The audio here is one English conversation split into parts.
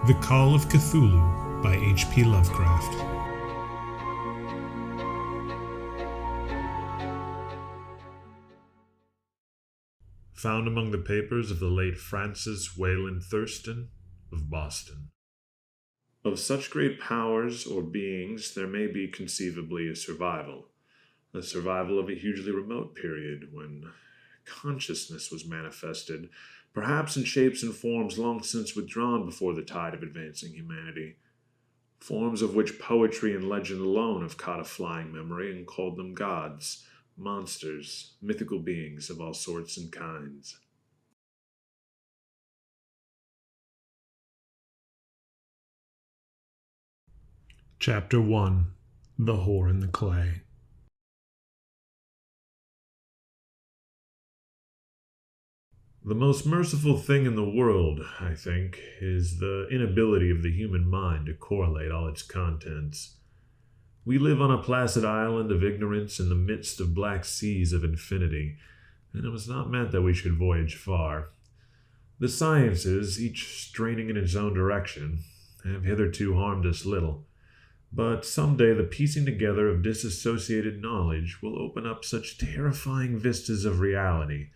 The Call of Cthulhu by HP Lovecraft. Found among the papers of the late Francis Wayland Thurston of Boston. Of such great powers or beings there may be conceivably a survival of a hugely remote period when consciousness was manifested, perhaps in shapes and forms long since withdrawn before the tide of advancing humanity, forms of which poetry and legend alone have caught a flying memory and called them gods, monsters, mythical beings of all sorts and kinds. Chapter 1. The Whore in the Clay. The most merciful thing in the world, I think, is the inability of the human mind to correlate all its contents. We live on a placid island of ignorance in the midst of black seas of infinity, and it was not meant that we should voyage far. The sciences, each straining in its own direction, have hitherto harmed us little, but some day the piecing together of disassociated knowledge will open up such terrifying vistas of reality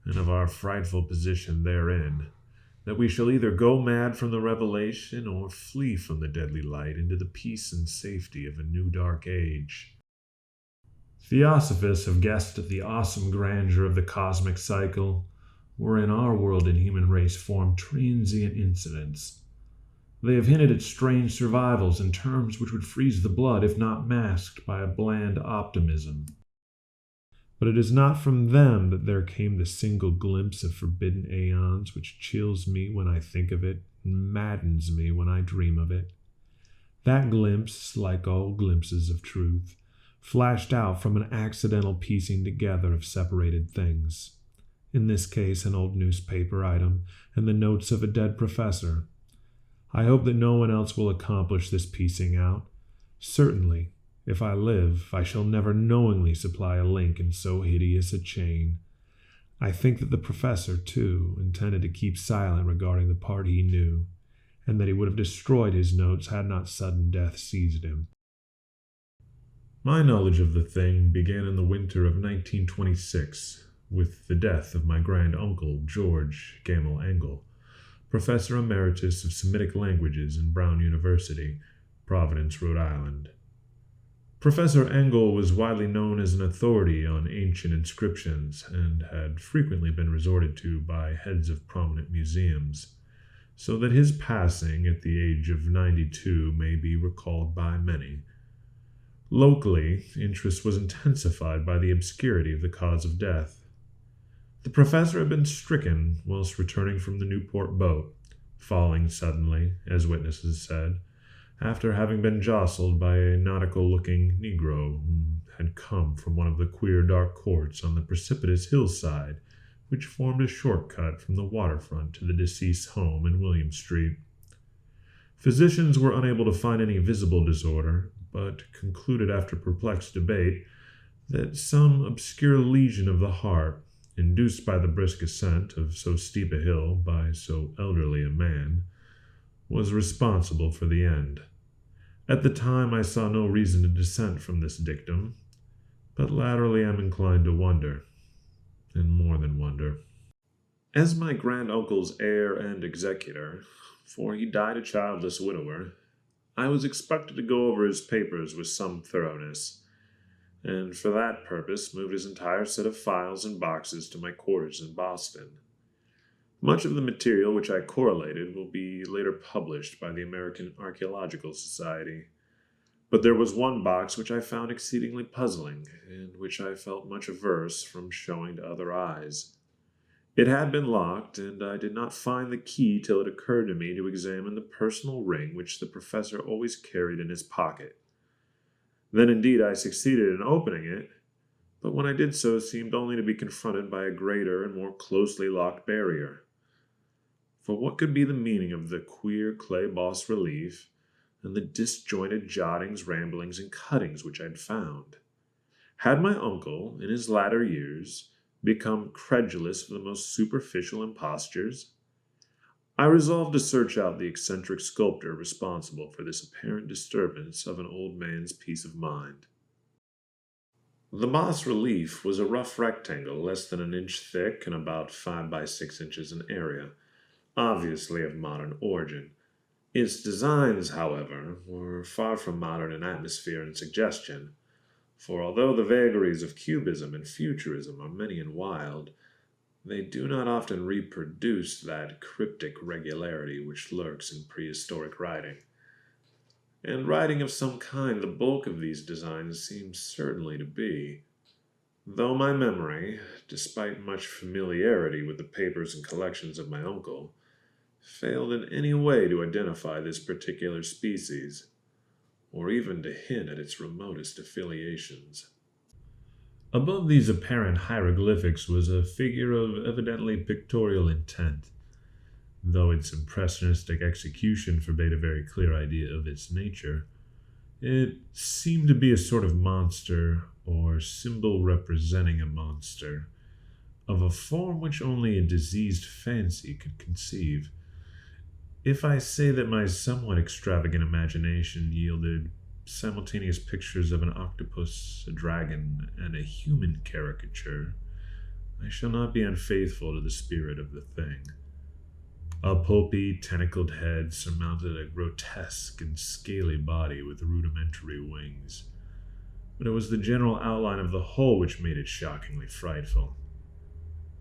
and of our frightful position therein, that we shall either go mad from the revelation or flee from the deadly light into the peace and safety of a new dark age. Theosophists have guessed at the awesome grandeur of the cosmic cycle, wherein our world and human race form transient incidents. They have hinted at strange survivals in terms which would freeze the blood if not masked by a bland optimism. But it is not from them that there came the single glimpse of forbidden aeons which chills me when I think of it and maddens me when I dream of it. That glimpse, like all glimpses of truth, flashed out from an accidental piecing together of separated things. In this case, an old newspaper item and the notes of a dead professor. I hope that no one else will accomplish this piecing out. Certainly, if I live, I shall never knowingly supply a link in so hideous a chain. I think that the professor, too, intended to keep silent regarding the part he knew, and that he would have destroyed his notes had not sudden death seized him. My knowledge of the thing began in the winter of 1926, with the death of my grand-uncle, George Gamel Engel, Professor Emeritus of Semitic Languages in Brown University, Providence, Rhode Island. Professor Engel was widely known as an authority on ancient inscriptions and had frequently been resorted to by heads of prominent museums, so that his passing at the age of 92 may be recalled by many. Locally, interest was intensified by the obscurity of the cause of death. The professor had been stricken whilst returning from the Newport boat, falling suddenly, as witnesses said, after having been jostled by a nautical-looking Negro who had come from one of the queer dark courts on the precipitous hillside which formed a shortcut from the waterfront to the deceased's home in William Street. Physicians were unable to find any visible disorder, but concluded after perplexed debate that some obscure lesion of the heart, induced by the brisk ascent of so steep a hill by so elderly a man, was responsible for the end. At the time I saw no reason to dissent from this dictum, but latterly I am inclined to wonder, and more than wonder. As my grand-uncle's heir and executor, for he died a childless widower, I was expected to go over his papers with some thoroughness, and for that purpose moved his entire set of files and boxes to my quarters in Boston. Much of the material which I correlated will be later published by the American Archaeological Society, but there was one box which I found exceedingly puzzling, and which I felt much averse from showing to other eyes. It had been locked, and I did not find the key till it occurred to me to examine the personal ring which the professor always carried in his pocket. Then indeed I succeeded in opening it, but when I did so seemed only to be confronted by a greater and more closely locked barrier. For what could be the meaning of the queer clay boss relief and the disjointed jottings, ramblings, and cuttings which I had found? Had my uncle, in his latter years, become credulous of the most superficial impostures? I resolved to search out the eccentric sculptor responsible for this apparent disturbance of an old man's peace of mind. The bas relief was a rough rectangle less than an inch thick and about 5 by 6 inches in area, obviously of modern origin. Its designs, however, were far from modern in atmosphere and suggestion, for although the vagaries of Cubism and Futurism are many and wild, they do not often reproduce that cryptic regularity which lurks in prehistoric writing. And writing of some kind the bulk of these designs seems certainly to be, though my memory, despite much familiarity with the papers and collections of my uncle, failed in any way to identify this particular species, or even to hint at its remotest affiliations. Above these apparent hieroglyphics was a figure of evidently pictorial intent, though its impressionistic execution forbade a very clear idea of its nature. It seemed to be a sort of monster, or symbol representing a monster, of a form which only a diseased fancy could conceive. If I say that my somewhat extravagant imagination yielded simultaneous pictures of an octopus, a dragon, and a human caricature, I shall not be unfaithful to the spirit of the thing. A pulpy, tentacled head surmounted a grotesque and scaly body with rudimentary wings, but it was the general outline of the whole which made it shockingly frightful.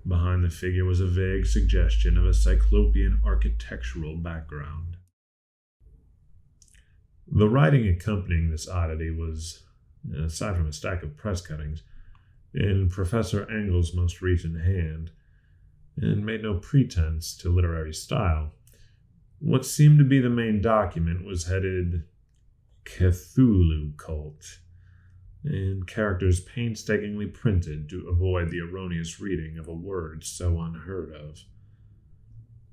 Behind the figure was a vague suggestion of a cyclopean architectural background. The writing accompanying this oddity was, aside from a stack of press cuttings, in Professor Engel's most recent hand, and made no pretense to literary style. What seemed to be the main document was headed Cthulhu Cult, and characters painstakingly printed to avoid the erroneous reading of a word so unheard of.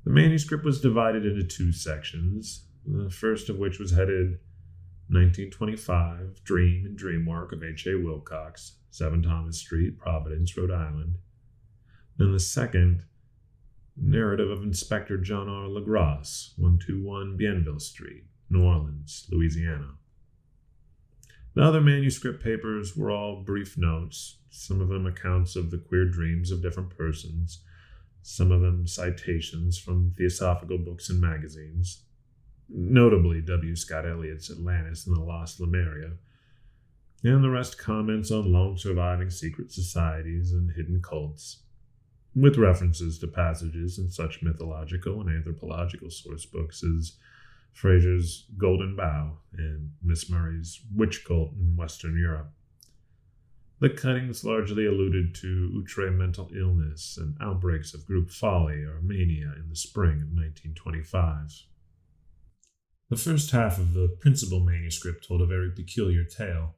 The manuscript was divided into 2 sections, the first of which was headed 1925, Dream and Dreamwork of H.A. Wilcox, 7 Thomas Street, Providence, Rhode Island, and the second, Narrative of Inspector John R. LaGrasse, 121 Bienville Street, New Orleans, Louisiana. The other manuscript papers were all brief notes, some of them accounts of the queer dreams of different persons, some of them citations from theosophical books and magazines, notably W. Scott Eliot's Atlantis and the Lost Lemuria, and the rest comments on long-surviving secret societies and hidden cults, with references to passages in such mythological and anthropological source books as Fraser's Golden Bough and Miss Murray's Witch Cult in Western Europe. The cuttings largely alluded to outre mental illness and outbreaks of group folly or mania in the spring of 1925. The first half of the principal manuscript told a very peculiar tale.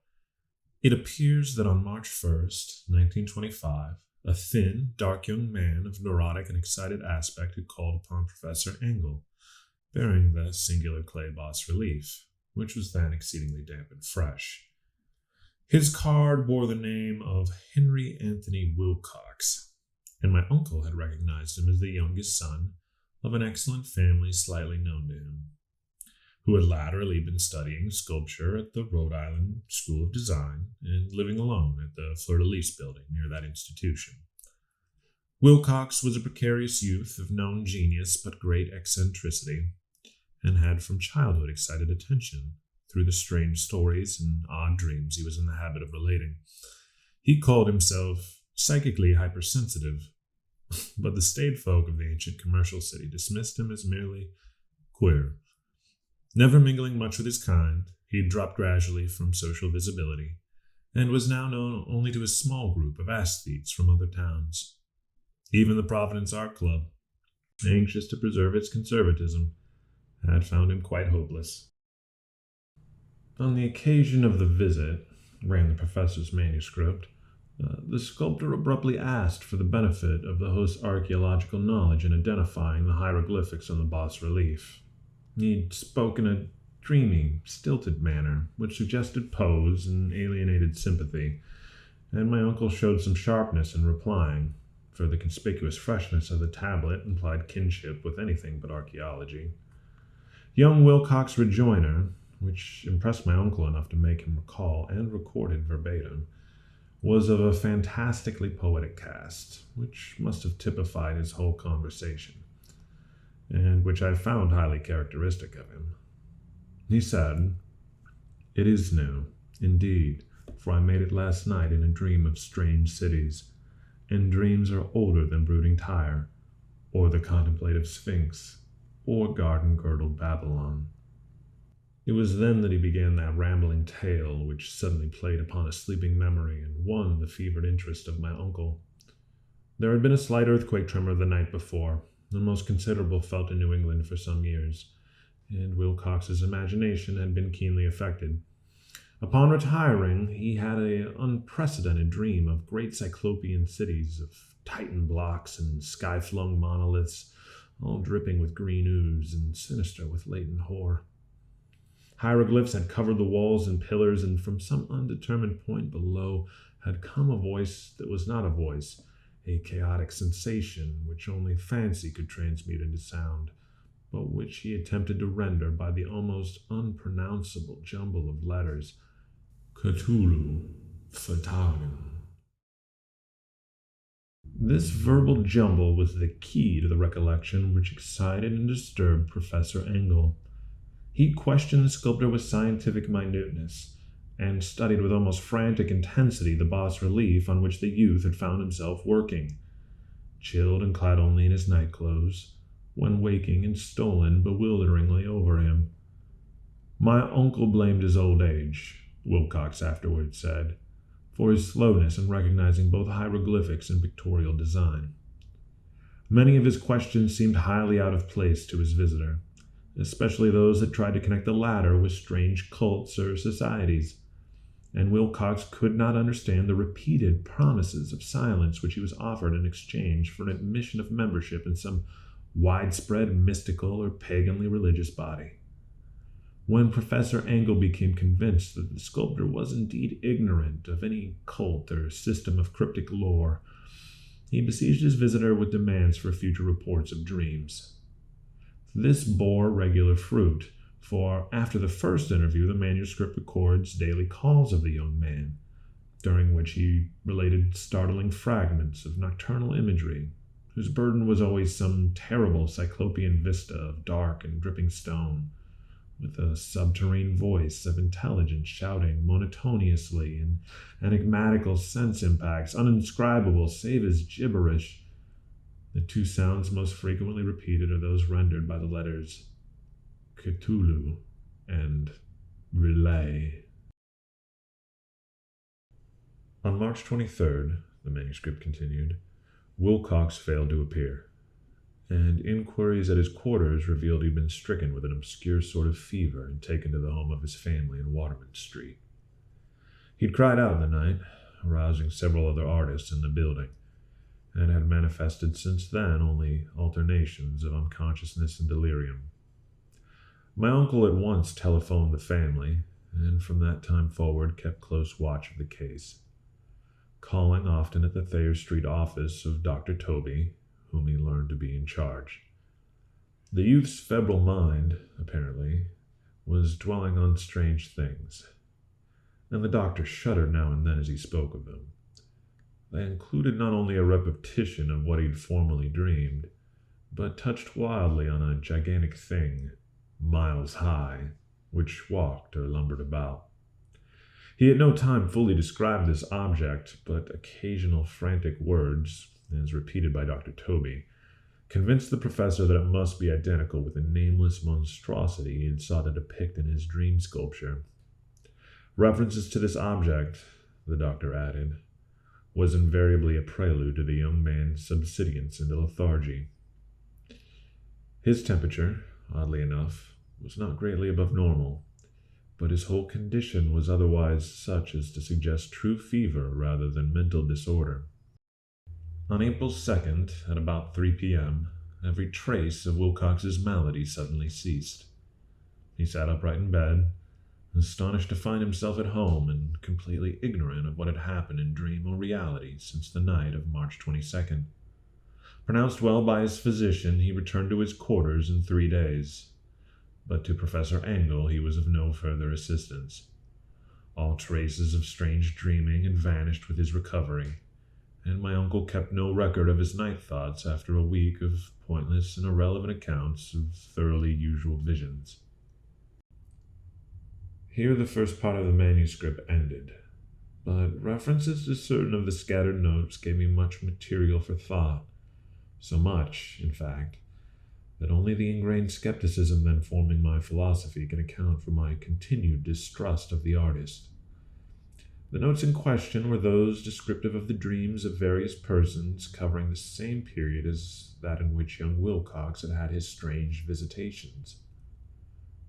It appears that on March 1st, 1925, a thin, dark young man of neurotic and excited aspect had called upon Professor Engel, bearing the singular clay bas-relief, which was then exceedingly damp and fresh. His card bore the name of Henry Anthony Wilcox, and my uncle had recognized him as the youngest son of an excellent family slightly known to him, who had latterly been studying sculpture at the Rhode Island School of Design and living alone at the Fleur-de-Lis building near that institution. Wilcox was a precarious youth of known genius but great eccentricity, and had from childhood excited attention through the strange stories and odd dreams he was in the habit of relating. He called himself psychically hypersensitive, but the staid folk of the ancient commercial city dismissed him as merely queer. Never mingling much with his kind, he had dropped gradually from social visibility, and was now known only to a small group of aesthetes from other towns. Even the Providence Art Club, anxious to preserve its conservatism, had found him quite hopeless. On the occasion of the visit, ran the professor's manuscript, the sculptor abruptly asked for the benefit of the host's archaeological knowledge in identifying the hieroglyphics on the bas-relief. He spoke in a dreamy, stilted manner, which suggested pose and alienated sympathy, and my uncle showed some sharpness in replying, for the conspicuous freshness of the tablet implied kinship with anything but archaeology. Young Wilcox's rejoinder, which impressed my uncle enough to make him recall and record it verbatim, was of a fantastically poetic cast, which must have typified his whole conversation, and which I found highly characteristic of him. He said, "It is new, indeed, for I made it last night in a dream of strange cities, and dreams are older than brooding Tyre, or the contemplative Sphinx, or garden-girdled Babylon." It was then that he began that rambling tale which suddenly played upon a sleeping memory and won the fevered interest of my uncle. There had been a slight earthquake tremor the night before, the most considerable felt in New England for some years, and Wilcox's imagination had been keenly affected. Upon retiring, he had an unprecedented dream of great cyclopean cities, of Titan blocks and sky-flung monoliths, all dripping with green ooze and sinister with latent horror. Hieroglyphs had covered the walls and pillars, and from some undetermined point below had come a voice that was not a voice, a chaotic sensation which only fancy could transmute into sound, but which he attempted to render by the almost unpronounceable jumble of letters, Cthulhu, Fatagan. This verbal jumble was the key to the recollection which excited and disturbed Professor Engel. He questioned the sculptor with scientific minuteness, and studied with almost frantic intensity the bas-relief on which the youth had found himself working, chilled and clad only in his night-clothes, when waking and stolen bewilderingly over him. My uncle blamed his old age, Wilcox afterward said, for his slowness in recognizing both hieroglyphics and pictorial design. Many of his questions seemed highly out of place to his visitor, especially those that tried to connect the latter with strange cults or societies, and Wilcox could not understand the repeated promises of silence which he was offered in exchange for an admission of membership in some widespread mystical or paganly religious body. When Professor Engel became convinced that the sculptor was indeed ignorant of any cult or system of cryptic lore, he besieged his visitor with demands for future reports of dreams. This bore regular fruit, for after the first interview the manuscript records daily calls of the young man, during which he related startling fragments of nocturnal imagery, whose burden was always some terrible cyclopean vista of dark and dripping stone, with a subterranean voice of intelligence shouting monotonously and enigmatical sense impacts, uninscribable save as gibberish. The two sounds most frequently repeated are those rendered by the letters Cthulhu and Relay. On March 23rd, the manuscript continued, Wilcox failed to appear, and inquiries at his quarters revealed he'd been stricken with an obscure sort of fever and taken to the home of his family in Waterman Street. He'd cried out in the night, arousing several other artists in the building, and had manifested since then only alternations of unconsciousness and delirium. My uncle at once telephoned the family, and from that time forward kept close watch of the case, calling often at the Thayer Street office of Dr. Toby, whom he learned to be in charge. The youth's febrile mind, apparently, was dwelling on strange things, and the doctor shuddered now and then as he spoke of them. They included not only a repetition of what he'd formerly dreamed, but touched wildly on a gigantic thing, miles high, which walked or lumbered about. He at no time fully described this object, but occasional frantic words, as repeated by Dr. Toby, convinced the professor that it must be identical with the nameless monstrosity he had sought to depict in his dream sculpture. References to this object, the doctor added, was invariably a prelude to the young man's subsidence into lethargy. His temperature, oddly enough, was not greatly above normal, but his whole condition was otherwise such as to suggest true fever rather than mental disorder. On April 2nd, at about 3 p.m., every trace of Wilcox's malady suddenly ceased. He sat upright in bed, astonished to find himself at home and completely ignorant of what had happened in dream or reality since the night of March 22nd. Pronounced well by his physician, he returned to his quarters in 3 days. But to Professor Engel he was of no further assistance. All traces of strange dreaming had vanished with his recovery, and my uncle kept no record of his night thoughts after a week of pointless and irrelevant accounts of thoroughly usual visions. Here the first part of the manuscript ended, but references to certain of the scattered notes gave me much material for thought, so much, in fact, that only the ingrained skepticism then forming my philosophy can account for my continued distrust of the artist. The notes in question were those descriptive of the dreams of various persons covering the same period as that in which young Wilcox had had his strange visitations.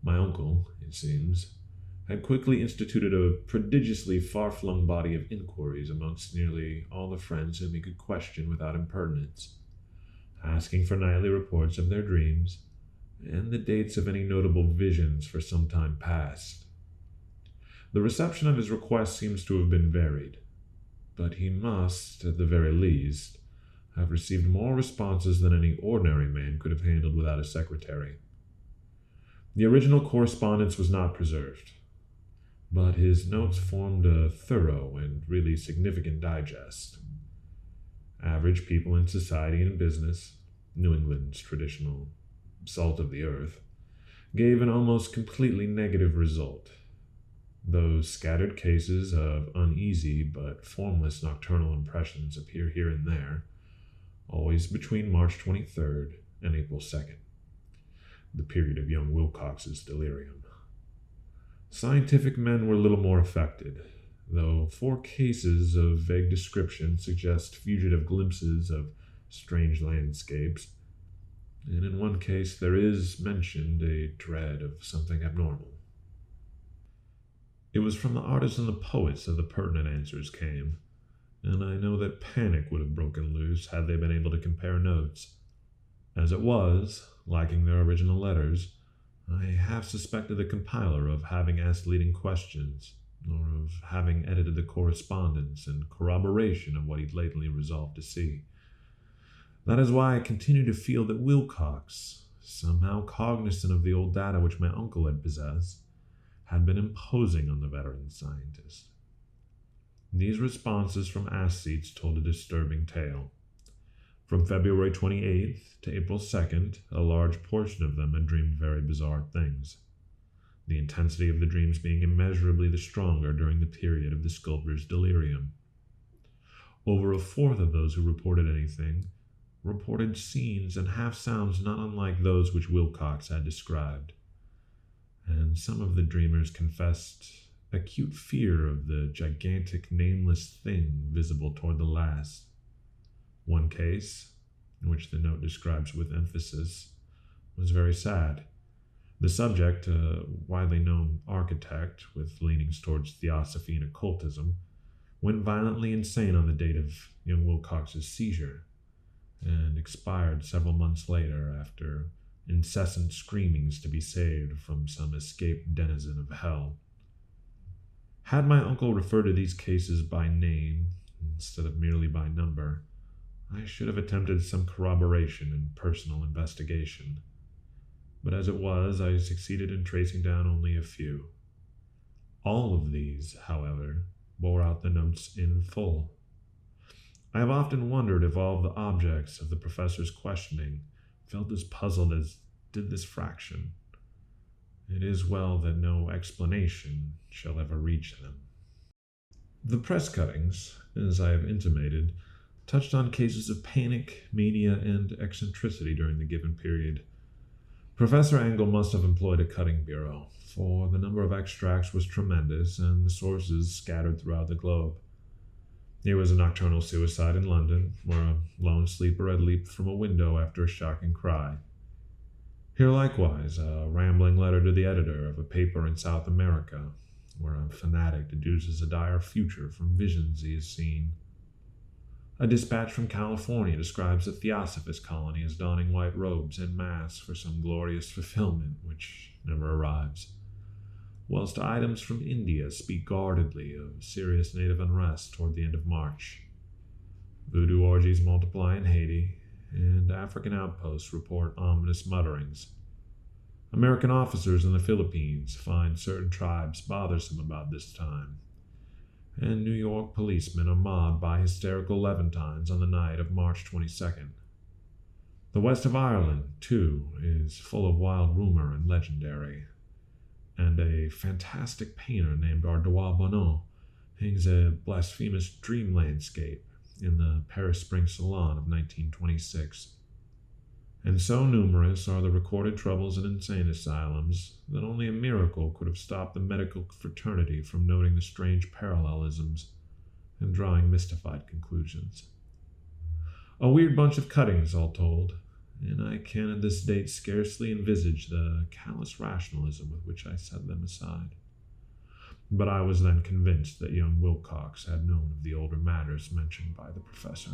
My uncle, it seems, had quickly instituted a prodigiously far-flung body of inquiries amongst nearly all the friends whom he could question without impertinence, asking for nightly reports of their dreams and the dates of any notable visions for some time past. The reception of his request seems to have been varied, but he must, at the very least, have received more responses than any ordinary man could have handled without a secretary. The original correspondence was not preserved, but his notes formed a thorough and really significant digest. Average people in society and business, New England's traditional salt of the earth, gave an almost completely negative result. Those scattered cases of uneasy but formless nocturnal impressions appear here and there, always between March 23rd and April 2nd, the period of young Wilcox's delirium. Scientific men were little more affected, though 4 cases of vague description suggest fugitive glimpses of strange landscapes, and in one case there is mentioned a dread of something abnormal. It was from the artists and the poets that the pertinent answers came, and I know that panic would have broken loose had they been able to compare notes. As it was, lacking their original letters, I half suspected the compiler of having asked leading questions, or of having edited the correspondence in corroboration of what he'd lately resolved to see. That is why I continue to feel that Wilcox, somehow cognizant of the old data which my uncle had possessed, had been imposing on the veteran scientist. These responses from ass seats told a disturbing tale. From February 28th to April 2nd, a large portion of them had dreamed very bizarre things, the intensity of the dreams being immeasurably the stronger during the period of the sculptor's delirium. Over a fourth of those who reported anything reported scenes and half-sounds not unlike those which Wilcox had described, and some of the dreamers confessed acute fear of the gigantic nameless thing visible toward the last. One case, in which the note describes with emphasis, was very sad. The subject, a widely known architect with leanings towards theosophy and occultism, went violently insane on the date of young Wilcox's seizure, and expired several months later after incessant screamings to be saved from some escaped denizen of hell. Had my uncle referred to these cases by name instead of merely by number, I should have attempted some corroboration and personal investigation. But as it was, I succeeded in tracing down only a few. All of these, however, bore out the notes in full. I have often wondered if all of the objects of the professor's questioning felt as puzzled as did this fraction. It is well that no explanation shall ever reach them. The press cuttings, as I have intimated, touched on cases of panic, mania, and eccentricity during the given period. Professor Engel must have employed a cutting bureau, for the number of extracts was tremendous and the sources scattered throughout the globe. Here was a nocturnal suicide in London, where a lone sleeper had leaped from a window after a shocking cry. Here likewise, a rambling letter to the editor of a paper in South America, where a fanatic deduces a dire future from visions he has seen. A dispatch from California describes a theosophist colony as donning white robes en masse for some glorious fulfillment which never arrives, whilst items from India speak guardedly of serious native unrest toward the end of March. Voodoo orgies multiply in Haiti, and African outposts report ominous mutterings. American officers in the Philippines find certain tribes bothersome about this time, and New York policemen are mobbed by hysterical Levantines on the night of March 22nd. The west of Ireland, too, is full of wild rumor and legendary, and a fantastic painter named Ardois Bonneau hangs a blasphemous dream landscape in the Paris Spring Salon of 1926. And so numerous are the recorded troubles in insane asylums that only a miracle could have stopped the medical fraternity from noting the strange parallelisms and drawing mystified conclusions. A weird bunch of cuttings, all told, and I can at this date scarcely envisage the callous rationalism with which I set them aside. But I was then convinced that young Wilcox had known of the older matters mentioned by the professor.